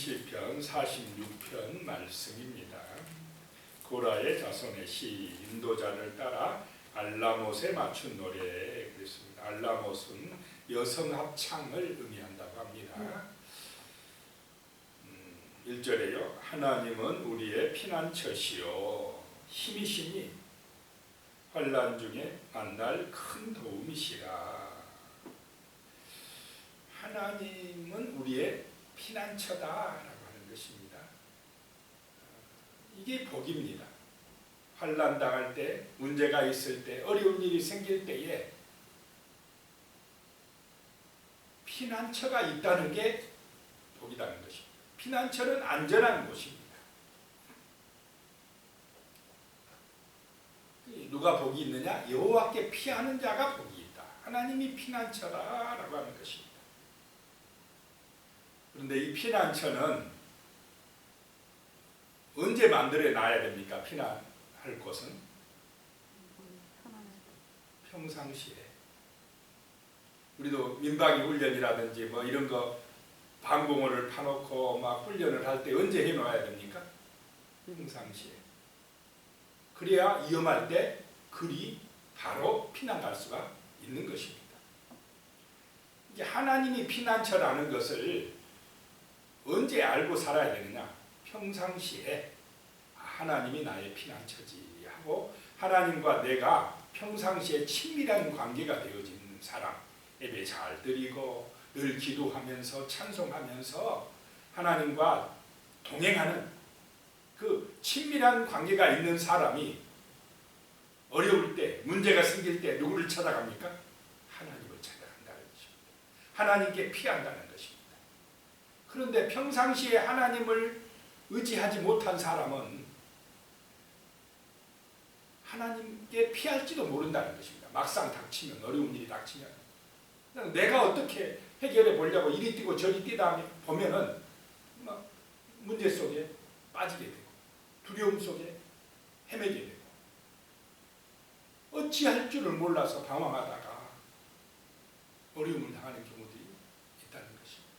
시편 46편 말씀입니다. 고라의 자손의 시 인도자를 따라 알라못에 맞춘 노래 그랬습니다. 알라못은 여성 합창을 의미한다고 합니다. 1절에요. 하나님은 우리의 피난처시요 힘이시니 환난 중에 만날 큰 도움이시라. 하나님은 우리의 피난처다라고 하는 것입니다. 이게 복입니다. 환난 당할 때, 문제가 있을 때, 어려운 일이 생길 때에 피난처가 있다는 게 복이라는 것입니다. 피난처는 안전한 곳입니다. 누가 복이 있느냐? 여호와께 피하는 자가 복이 있다. 하나님이 피난처라고 하는 것입니다. 그런데 이 피난처는 언제 만들어 놔야 됩니까? 피난할 곳은 평상시에. 우리도 민방위 훈련이라든지 뭐 이런 거 방공호를 파놓고 막 훈련을 할 때 언제 해놓아야 됩니까? 평상시에. 그래야 위험할 때 그리 바로 피난 갈 수가 있는 것입니다. 이제 하나님이 피난처라는 것을 언제 알고 살아야 되느냐? 평상시에 하나님이 나의 피난처지 하고 하나님과 내가 평상시에 친밀한 관계가 되어진 사람, 예배 잘 드리고 늘 기도하면서 찬송하면서 하나님과 동행하는 그 친밀한 관계가 있는 사람이 어려울 때, 문제가 생길 때 누구를 찾아갑니까? 하나님을 찾아간다는 것입니다. 하나님께 피한다는 것입니다. 그런데 평상시에 하나님을 의지하지 못한 사람은 하나님께 피할지도 모른다는 것입니다. 막상 닥치면, 어려운 일이 닥치면 내가 어떻게 해결해 보려고 이리 뛰고 저리 뛰다 보면은 막 문제 속에 빠지게 되고 두려움 속에 헤매게 되고 어찌할 줄을 몰라서 방황하다가 어려움을 당하는 경우들이 있다는 것입니다.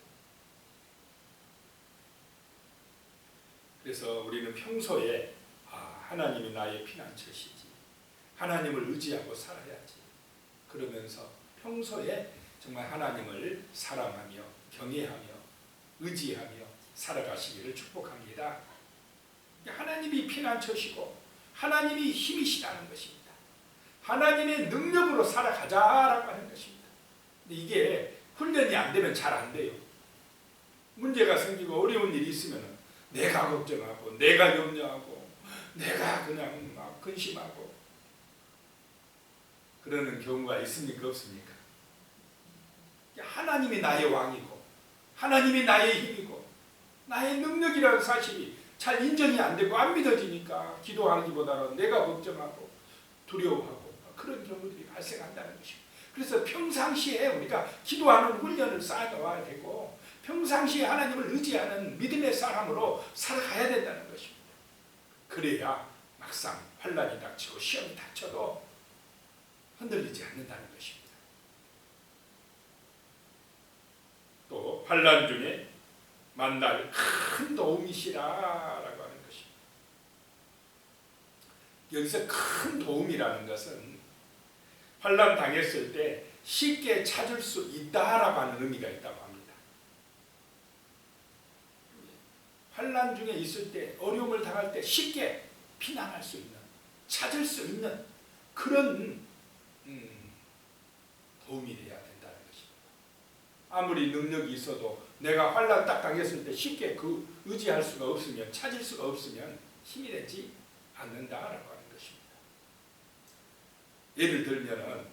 그래서 우리는 평소에 하나님이 나의 피난처시지, 하나님을 의지하고 살아야지, 그러면서 평소에 정말 하나님을 사랑하며 경외하며 의지하며 살아가시기를 축복합니다. 하나님이 피난처시고 하나님이 힘이시다는 것입니다. 하나님의 능력으로 살아가자라고 하는 것입니다. 근데 이게 훈련이 안 되면 잘 안 돼요. 문제가 생기고 어려운 일이 있으면 내가 걱정하고 내가 염려하고 내가 그냥 막 근심하고 그러는 경우가 있습니까? 없습니까? 하나님이 나의 왕이고 하나님이 나의 힘이고 나의 능력이라는 사실이 잘 인정이 안 되고 안 믿어지니까 기도하기보다는 내가 걱정하고 두려워하고 그런 경우들이 발생한다는 것입니다. 그래서 평상시에 우리가 기도하는 훈련을 쌓아놓아야 되고 평상시에 하나님을 의지하는 믿음의 사람으로 살아가야 된다는 것입니다. 그래야 막상 환난이 닥치고 시험이 닥쳐도 흔들리지 않는다는 것입니다. 또 환난 중에 만날 큰 도움이시라라고 하는 것입니다. 여기서 큰 도움이라는 것은 환난 당했을 때 쉽게 찾을 수 있다라고 하는 의미가 있다고 합니다. 환난 중에 있을 때 어려움을 당할 때 쉽게 피난할 수 있는, 찾을 수 있는 그런 도움이 돼야 된다는 것입니다. 아무리 능력이 있어도 내가 환난 딱 당했을 때 쉽게 그 의지할 수가 없으면 찾을 수가 없으면 힘이 되지 않는다라고 하는 것입니다. 예를 들면은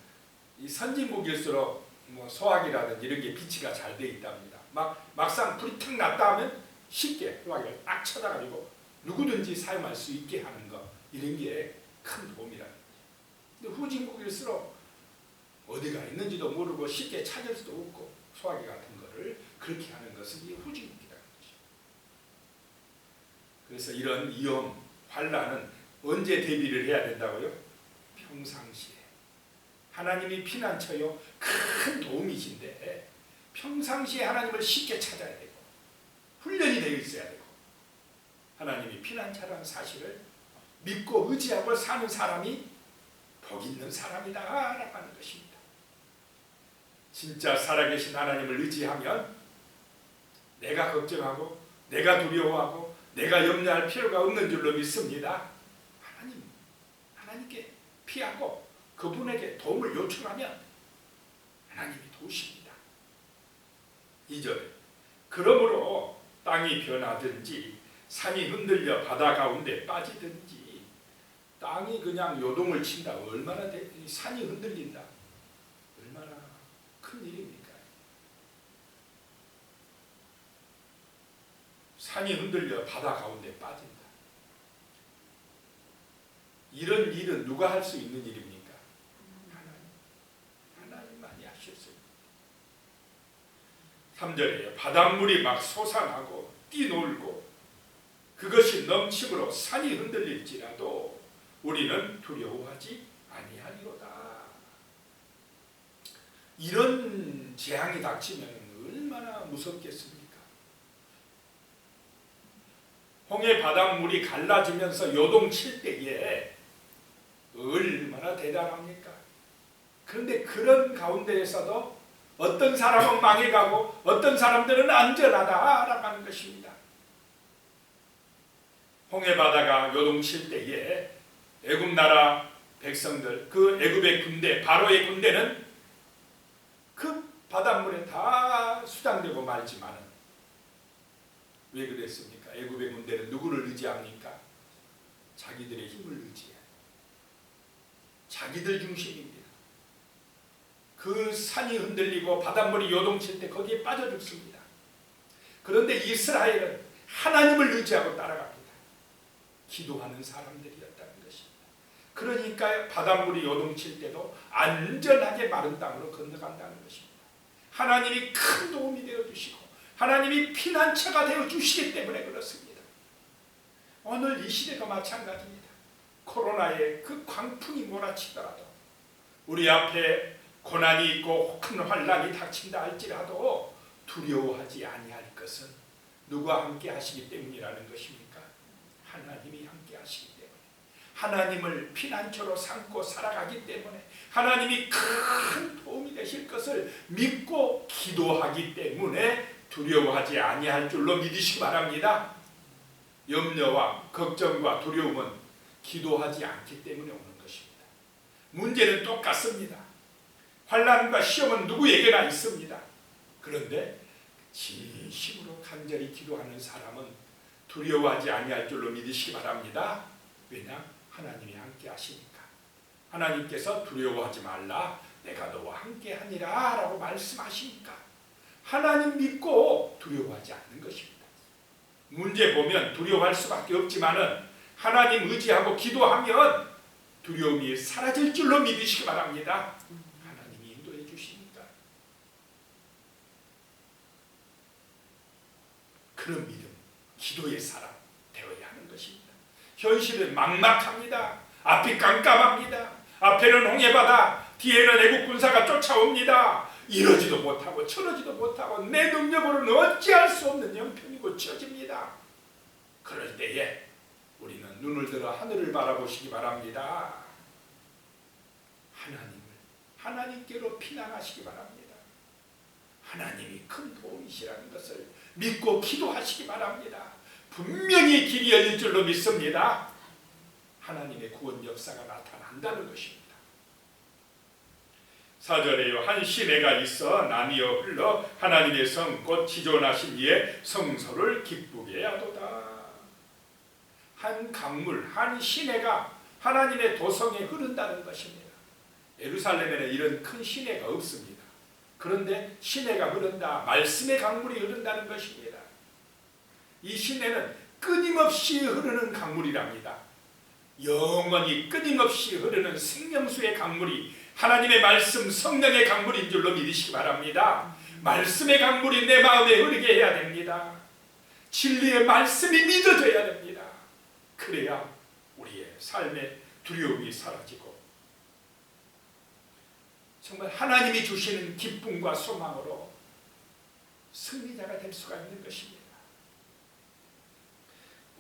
이 선진국일수록 뭐 소화기라든지 이런 게 비치가 잘 돼 있답니다. 막상 불이 탁 났다 하면 쉽게 소화기를 딱 쳐다가지고 누구든지 사용할 수 있게 하는 거 이런 게 큰 도움이라는 거죠. 근데 후진국일수록 어디가 있는지도 모르고 쉽게 찾을 수도 없고 소화기 같은 거를 그렇게 하는 것은 이 후진국이라는 것이죠. 그래서 이런 위험, 환난은 언제 대비를 해야 된다고요? 평상시에. 하나님이 피난처요 큰 도움이신데 평상시에 하나님을 쉽게 찾아야 되고 훈련이 되어 있어야 되고, 하나님이 피난처라는 사실을 믿고 의지하고 사는 사람이 복 있는 사람이다 라고 하는 것입니다. 진짜 살아계신 하나님을 의지하면 내가 걱정하고 내가 두려워하고 내가 염려할 필요가 없는 줄로 믿습니다. 하나님께 피하고 그분에게 도움을 요청하면 하나님이 도우십니다. 2절, 그러므로 땅이 변하든지 산이 흔들려 바다 가운데 빠지든지. 땅이 그냥 요동을 친다. 얼마나 산이 흔들린다. 얼마나 큰 일입니까? 산이 흔들려 바다 가운데 빠진다. 이런 일은 누가 할 수 있는 일입니까? 하나님만이 하셨어요. 3절에 바닷물이 막 솟아나고 뛰놀고 그것이 넘침으로 산이 흔들릴지라도 우리는 두려워하지 아니하리로다. 이런 재앙이 닥치면 얼마나 무섭겠습니까? 홍해 바닷물이 갈라지면서 요동칠 때에 얼마나 대단합니까? 그런데 그런 가운데에서도 어떤 사람은 망해가고 어떤 사람들은 안전하다라고 하는 것입니다. 홍해 바다가 요동칠 때에 애굽 나라 백성들, 그 애굽의 군대, 바로의 군대는 그 바닷물에 다 수장되고 말지만은 왜 그랬습니까? 애굽의 군대는 누구를 의지합니까? 자기들의 힘을 의지해요. 자기들 중심입니다. 그 산이 흔들리고 바닷물이 요동칠 때 거기에 빠져 죽습니다. 그런데 이스라엘은 하나님을 의지하고 따라갑니다. 기도하는 사람들이었다는 것입니다. 그러니까 바닷물이 요동칠 때도 안전하게 마른 땅으로 건너간다는 것입니다. 하나님이 큰 도움이 되어주시고 하나님이 피난처가 되어주시기 때문에 그렇습니다. 오늘 이 시대도 마찬가지입니다. 코로나의 그 광풍이 몰아치더라도 우리 앞에 고난이 있고 큰 환난이 닥친다 할지라도 두려워하지 아니할 것은 누가 함께 하시기 때문이라는 것입니까? 하나님이 함께 하시기 때문에, 하나님을 피난처로 삼고 살아가기 때문에, 하나님이 큰 도움이 되실 것을 믿고 기도하기 때문에 두려워하지 아니할 줄로 믿으시기 바랍니다. 염려와 걱정과 두려움은 기도하지 않기 때문에 오는 것입니다. 문제는 똑같습니다. 환난과 시험은 누구에게나 있습니다. 그런데 진심으로 간절히 기도하는 사람은 두려워하지 아니할 줄로 믿으시기 바랍니다. 왜냐? 하나님이 함께 하시니까. 하나님께서 두려워하지 말라, 내가 너와 함께 하니라 라고 말씀하시니까 하나님 믿고 두려워하지 않는 것입니다. 문제 보면 두려워할 수밖에 없지만은 하나님 의지하고 기도하면 두려움이 사라질 줄로 믿으시기 바랍니다. 하나님이 인도해 주시니까. 그런 믿음, 기도의 사람 되어야 하는 것입니다. 현실은 막막합니다. 앞이 깜깜합니다. 앞에는 홍해바다, 뒤에는 애국 군사가 쫓아옵니다. 이러지도 못하고 저러지도 못하고 내 능력으로는 어찌할 수 없는 형편이고 처집니다. 그럴 때에 우리는 눈을 들어 하늘을 바라보시기 바랍니다. 하나님께로 피난하시기 바랍니다. 하나님이 큰 도움이시라는 것을 믿고 기도하시기 바랍니다. 분명히 길이 열릴 줄로 믿습니다. 하나님의 구원 역사가 나타난다는 것입니다. 4절에요. 한 시내가 있어 나뉘어 흘러 하나님의 성 곧 지존하신 이의 성소를 기쁘게 하도다. 한 강물, 한 시내가 하나님의 도성에 흐른다는 것입니다. 예루살렘에는 이런 큰 시내가 없습니다. 그런데 시내가 흐른다, 말씀의 강물이 흐른다는 것입니다. 이 시내는 끊임없이 흐르는 강물이랍니다. 영원히 끊임없이 흐르는 생명수의 강물이 하나님의 말씀, 성령의 강물인 줄로 믿으시기 바랍니다. 말씀의 강물이 내 마음에 흐르게 해야 됩니다. 진리의 말씀이 믿어져야 됩니다. 그래야 우리의 삶의 두려움이 사라지고 정말 하나님이 주시는 기쁨과 소망으로 승리자가 될 수가 있는 것입니다.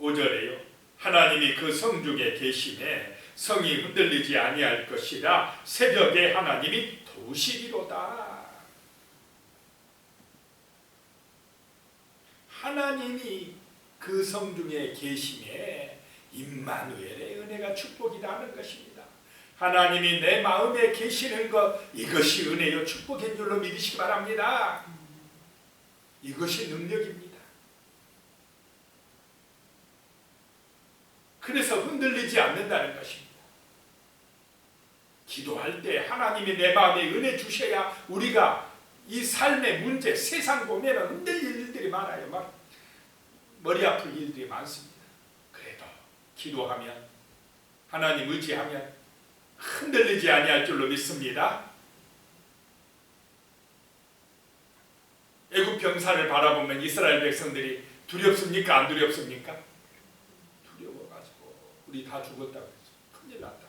5절에요. 하나님이 그 성 중에 계심에 성이 흔들리지 아니할 것이라 새벽에 하나님이 도우시리로다. 하나님이 그 성 중에 계심에 임마누엘의 은혜가 축복이라는 것입니다. 하나님이 내 마음에 계시는 것, 이것이 은혜요 축복인 줄로 믿으시기 바랍니다. 이것이 능력입니다. 그래서 흔들리지 않는다는 것입니다. 기도할 때 하나님이 내 마음에 은혜 주셔야 우리가 이 삶의 문제, 세상 보면 흔들릴 일들이 많아요. 막 머리 아플 일들이 많습니다. 그래도 기도하면, 하나님 의지하면 흔들리지 아니할 줄로 믿습니다. 애굽 병사를 바라보면 이스라엘 백성들이 두렵습니까? 안 두렵습니까? 두려워가지고 우리 다 죽었다고 했어. 큰일 났다.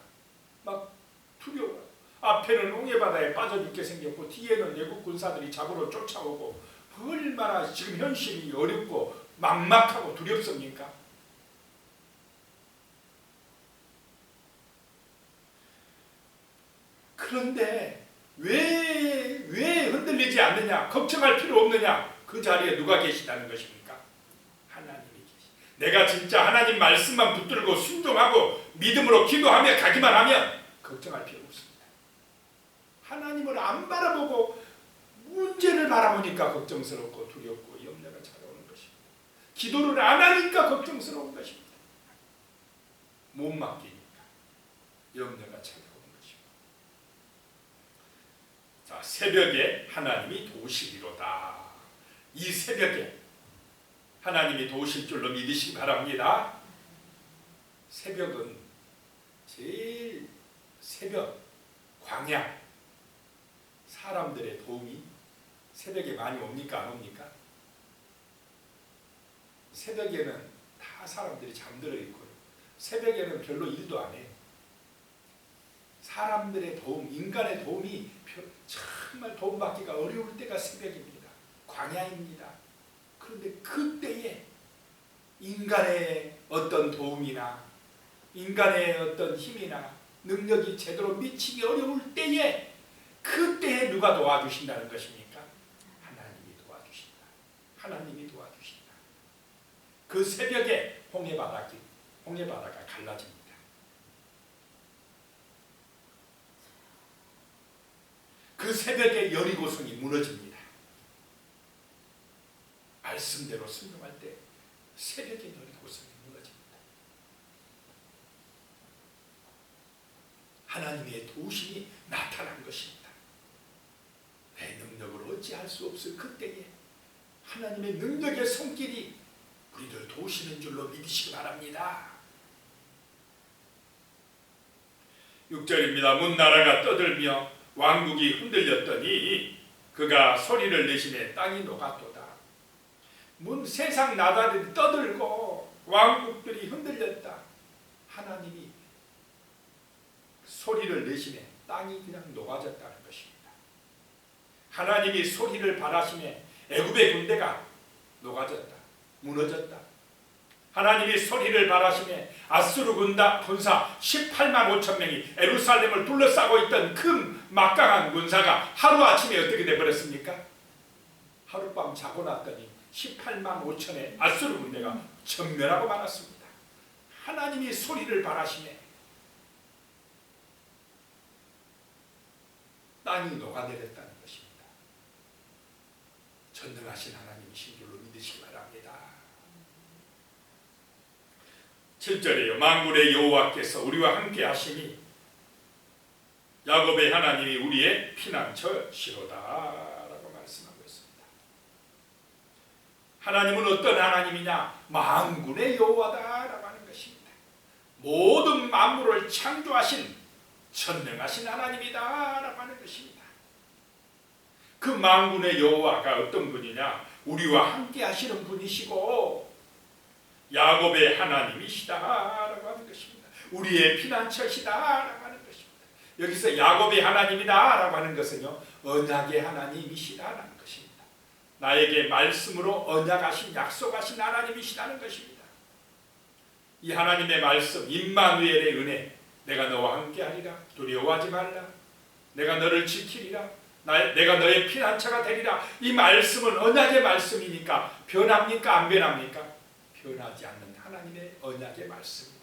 막 두려워. 앞에는 홍해바다에 빠져 죽게 생겼고 뒤에는 애국 군사들이 잡으러 쫓아오고 얼마나 지금 현실이 어렵고 막막하고 두렵습니까? 그런데 왜 흔들리지 않느냐? 걱정할 필요 없느냐? 그 자리에 누가 계시다는 것입니까? 하나님이 계시. 내가 진짜 하나님 말씀만 붙들고 순종하고 믿음으로 기도하며 가기만 하면 걱정할 필요 없습니다. 하나님을 안 바라보고 문제를 바라보니까 걱정스럽고 두렵고 염려가 찾아오는 것입니다. 기도를 안 하니까 걱정스러운 것입니다. 못 맡기니까 염려가 찾아오는 것입니다. 자, 새벽에 하나님이 도우시리로다. 이 새벽에 하나님이 도우실 줄로 믿으시기 바랍니다. 새벽은 제일 새벽, 광야, 사람들의 도움이 새벽에 많이 옵니까? 안 옵니까? 새벽에는 다 사람들이 잠들어 있고요. 새벽에는 별로 일도 안 해요. 사람들의 도움, 인간의 도움이 정말 도움받기가 어려울 때가 새벽입니다. 광야입니다. 그런데 그때에 인간의 어떤 도움이나 인간의 어떤 힘이나 능력이 제대로 미치기 어려울 때에 그때에 누가 도와주신다는 것입니까? 하나님이 도와주신다. 하나님이 도와주신다. 그 새벽에 홍해바다가 갈라집니다. 그 새벽에 여리고성이 무너집니다. 말씀대로 순종할 때 새벽에 여리고성이 무너집니다. 하나님의 도우심이 나타난 것입니다. 내 능력으로 어찌할 수 없을 그때에 하나님의 능력의 손길이 우리들 도우시는 줄로 믿으시기 바랍니다. 6절입니다. 문나라가 떠들며 왕국이 흔들렸더니 그가 소리를 내시매 땅이 녹았도다. 세상 나라들이 떠들고 왕국들이 흔들렸다. 하나님이 소리를 내시매 땅이 그냥 녹아졌다는 것입니다. 하나님이 소리를 발하시매 애굽의 군대가 녹아졌다. 무너졌다. 하나님이 소리를 발하시매 아수르 군사 18만 5천 명이 예루살렘을 둘러싸고 있던 그 막강한 군사가 하루아침에 어떻게 되어버렸습니까? 하룻밤 자고 났더니 18만 5천의 아수르 군대가 전멸하고 말았습니다. 하나님이 소리를 발하시매 땅이 녹아내렸다는 것입니다. 전능하신 하나님이신 줄로 믿으시기 바랍니다. 7절에요. 만군의 여호와께서 우리와 함께 하시니 야곱의 하나님이 우리의 피난처시로다 라고 말씀하고 있습니다. 하나님은 어떤 하나님이냐? 만군의 여호와다 라고 하는 것입니다. 모든 만물을 창조하신 전능하신 하나님이다 라고 하는 것입니다. 그 만군의 여호와가 어떤 분이냐? 우리와 함께 하시는 분이시고 야곱의 하나님이시다 라고 하는 것입니다. 우리의 피난처시다 라고 하는 것입니다. 여기서 야곱의 하나님이다 라고 하는 것은요, 언약의 하나님이시다라는 것입니다. 나에게 말씀으로 언약하신 약속하신 하나님이시다는 것입니다. 이 하나님의 말씀, 임마누엘의 은혜, 내가 너와 함께하리라, 두려워하지 말라, 내가 너를 지키리라, 내가 너의 피난처가 되리라. 이 말씀은 언약의 말씀이니까 변합니까? 안 변합니까? 변하지 않는 하나님의 언약의 말씀입니다.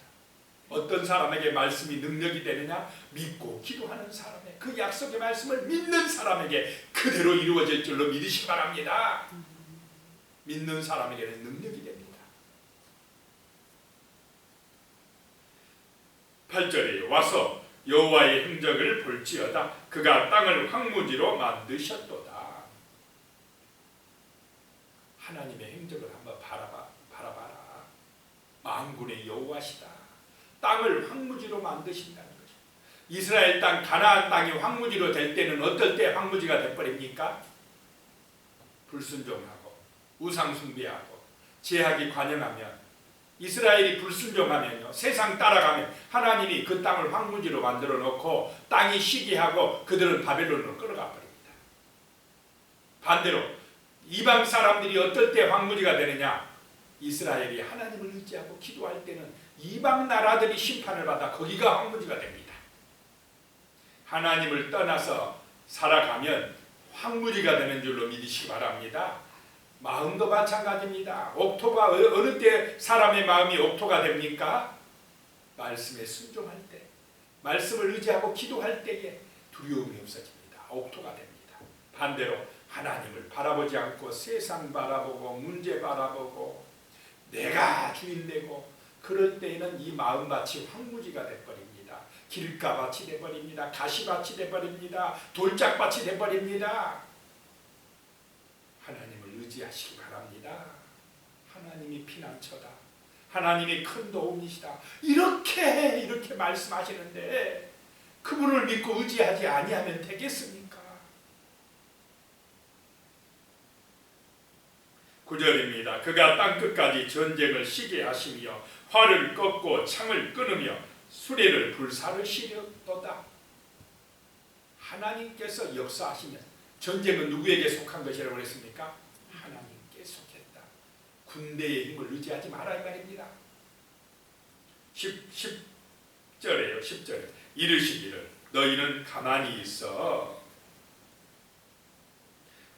어떤 사람에게 말씀이 능력이 되느냐? 믿고 기도하는 사람의 그 약속의 말씀을 믿는 사람에게 그대로 이루어질 줄로 믿으시기 바랍니다. 믿는 사람에게는 능력이 됩니다. 8절에 와서 여호와의 행적을 볼지어다. 그가 땅을 황무지로 만드셨도다. 하나님의 행적을 한번 바라봐라. 만군의 여호와시다. 땅을 황무지로 만드신다는 것입니다. 이스라엘 땅, 가나안 땅이 황무지로 될 때는 어떨 때 황무지가 돼버립니까? 불순종하고 우상 숭배하고 제약이 관영하면, 이스라엘이 불순종하면요, 세상 따라가면 하나님이 그 땅을 황무지로 만들어 놓고 땅이 시기하고 그들은 바벨론으로 끌어가 버립니다. 반대로 이방 사람들이 어떨 때 황무지가 되느냐? 이스라엘이 하나님을 의지하고 기도할 때는 이방 나라들이 심판을 받아 거기가 황무지가 됩니다. 하나님을 떠나서 살아가면 황무지가 되는 줄로 믿으시기 바랍니다. 마음도 마찬가지입니다. 옥토가 어느 때 사람의 마음이 옥토가 됩니까? 말씀에 순종할 때, 말씀을 의지하고 기도할 때에 두려움이 없어집니다. 옥토가 됩니다. 반대로 하나님을 바라보지 않고 세상 바라보고 문제 바라보고 내가 주인 되고 그럴 때에는 이 마음밭이 황무지가 돼버립니다. 길가밭이 돼버립니다. 가시밭이 돼버립니다. 돌짝밭이 돼버립니다. 하나님을 의지하시기 바랍니다. 하나님이 피난처다. 하나님이 큰 도움이시다. 이렇게 말씀하시는데 그분을 믿고 의지하지 아니하면 되겠습니까? 9절입니다. 그가 땅끝까지 전쟁을 시게 하시며 활을 꺾고 창을 끊으며 수레를 불사르시려도다. 하나님께서 역사하시면 전쟁은 누구에게 속한 것이라고 그랬습니까? 하나님께 속했다. 군대의 힘을 의지하지 마라 이 말입니다. 10절에요. 10절에 이르시기를 너희는 가만히 있어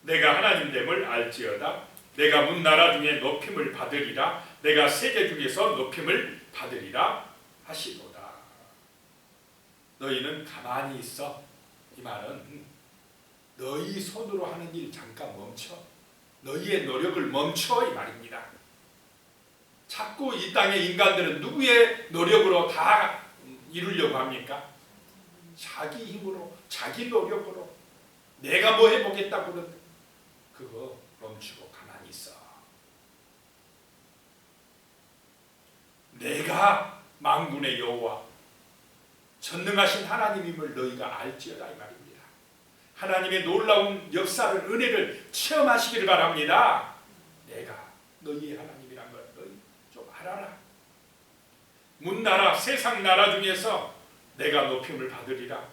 내가 하나님됨을 알지어다. 내가 문나라 중에 높임을 받으리라. 내가 세계 중에서 높임을 받으리라 하시도다. 너희는 가만히 있어. 이 말은 너희 손으로 하는 일 잠깐 멈춰. 너희의 노력을 멈춰 이 말입니다. 자꾸 이 땅의 인간들은 누구의 노력으로 다 이루려고 합니까? 자기 힘으로, 자기 노력으로 내가 뭐 해보겠다고 그러는데 그거 멈추고 가만히 있어. 내가 만군의 여호와 전능하신 하나님임을 너희가 알지어다 이 말입니다. 하나님의 놀라운 역사를, 은혜를 체험하시기를 바랍니다. 내가 너희의 하나님이란 걸 너희 좀 알아라. 문나라, 세상 나라 중에서 내가 높임을 받으리라.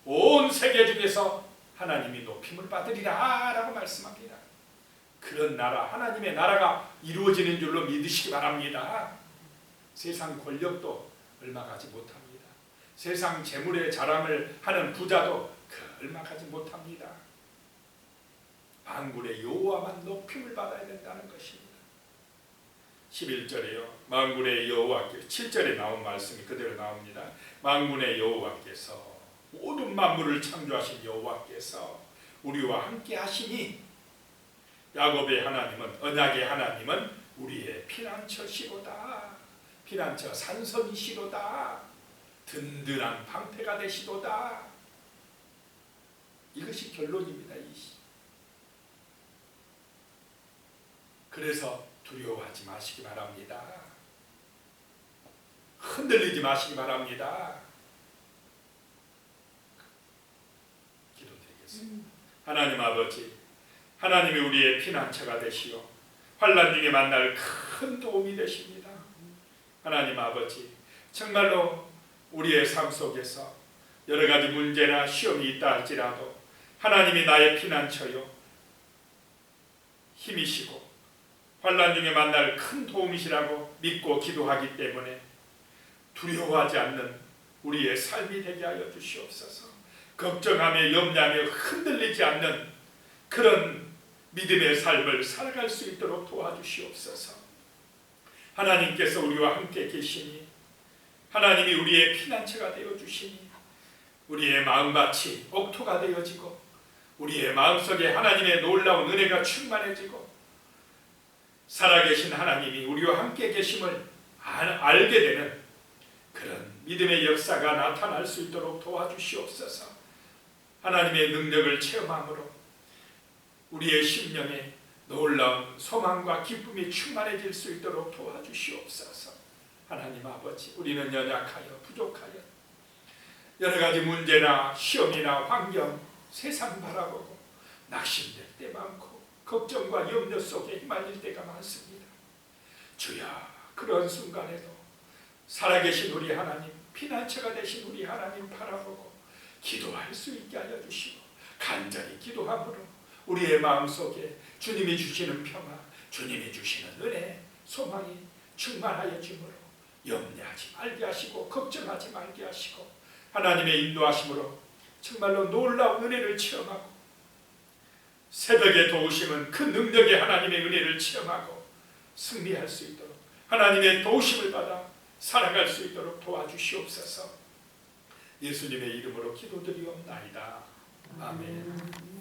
온 세계 중에서 하나님이 높임을 받으리라 라고 말씀합니다. 그런 나라, 하나님의 나라가 이루어지는 줄로 믿으시기 바랍니다. 세상 권력도 얼마 가지 못합니다. 세상 재물의 자랑을 하는 부자도 얼마 가지 못합니다. 만군의 여호와만 높임을 받아야 된다는 것입니다. 11절에요. 만군의 여호와께서 7절에 나온 말씀이 그대로 나옵니다. 만군의 여호와께서 모든 만물을 창조하신 여호와께서 우리와 함께 하시니 야곱의 하나님은, 언약의 하나님은 우리의 피난처시로다. 피난처 산성이시로다. 든든한 방패가 되시도다. 이것이 결론입니다. 그래서 두려워하지 마시기 바랍니다. 흔들리지 마시기 바랍니다. 기도드리겠습니다. 하나님 아버지, 하나님이 우리의 피난처가 되시오 환난 중에 만날 큰 도움이 되십니다. 하나님 아버지, 정말로 우리의 삶 속에서 여러 가지 문제나 시험이 있다 할지라도 하나님이 나의 피난처요 힘이시고 환난 중에 만날 큰 도움이시라고 믿고 기도하기 때문에 두려워하지 않는 우리의 삶이 되게 하여 주시옵소서. 걱정하며 염려하며 흔들리지 않는 그런 믿음의 삶을 살아갈 수 있도록 도와주시옵소서. 하나님께서 우리와 함께 계시니 하나님이 우리의 피난처가 되어 주시니 우리의 마음밭이 옥토가 되어지고 우리의 마음속에 하나님의 놀라운 은혜가 충만해지고 살아계신 하나님이 우리와 함께 계심을 알게 되는 그런 믿음의 역사가 나타날 수 있도록 도와주시옵소서. 하나님의 능력을 체험함으로 우리의 심령에 놀라운 소망과 기쁨이 충만해질 수 있도록 도와주시옵소서. 하나님 아버지, 우리는 연약하여 부족하여 여러 가지 문제나 시험이나 환경, 세상 바라보고 낙심될 때 많고 걱정과 염려 속에 휘말릴 때가 많습니다. 주여, 그런 순간에도 살아계신 우리 하나님, 피난처가 되신 우리 하나님 바라보고 기도할 수 있게 하여 주시고 간절히 기도함으로 우리의 마음속에 주님이 주시는 평화, 주님이 주시는 은혜, 소망이 충만하여 주므로 염려하지 말게 하시고 걱정하지 말게 하시고 하나님의 인도하심으로 정말로 놀라운 은혜를 체험하고 새벽에 도우심은 그 능력의 하나님의 은혜를 체험하고 승리할 수 있도록 하나님의 도우심을 받아 살아갈 수 있도록 도와주시옵소서. 예수님의 이름으로 기도드리옵나이다. 아멘.